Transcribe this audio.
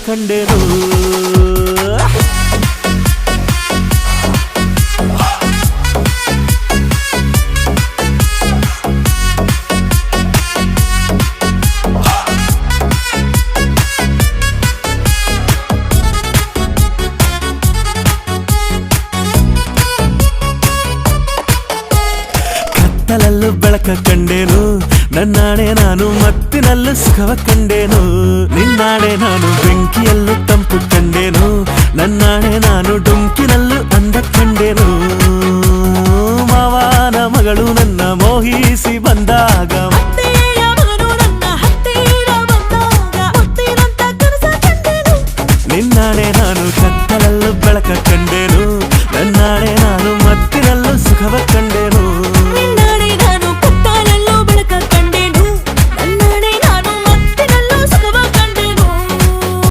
ಕಂಡೆನು ಕತ್ತಲಲ್ಲೂ ಬೆಳಕ ಕಂಡೇನು ನನ್ನಾಣೆ ನಾನು ಮತ್ತಿನಲ್ಲೂ ಸುಖವ ಕಂಡೇನು ನಿನ್ನಾಣೆ ನಾನು ಬೆಂಕಿಯಲ್ಲೂ ತಂಪು ಕಂಡೇನು ನನ್ನಾಣೆ ನಾನು ಡೊಂಕಿನಲ್ಲೂ ಅಂದ ಕಂಡೇನು ಮಾವನ ಮಗಳು ನನ್ನ ಮೋಹಿಸಿ ಬಂದಾಗ ನಿನ್ನಾಣೆ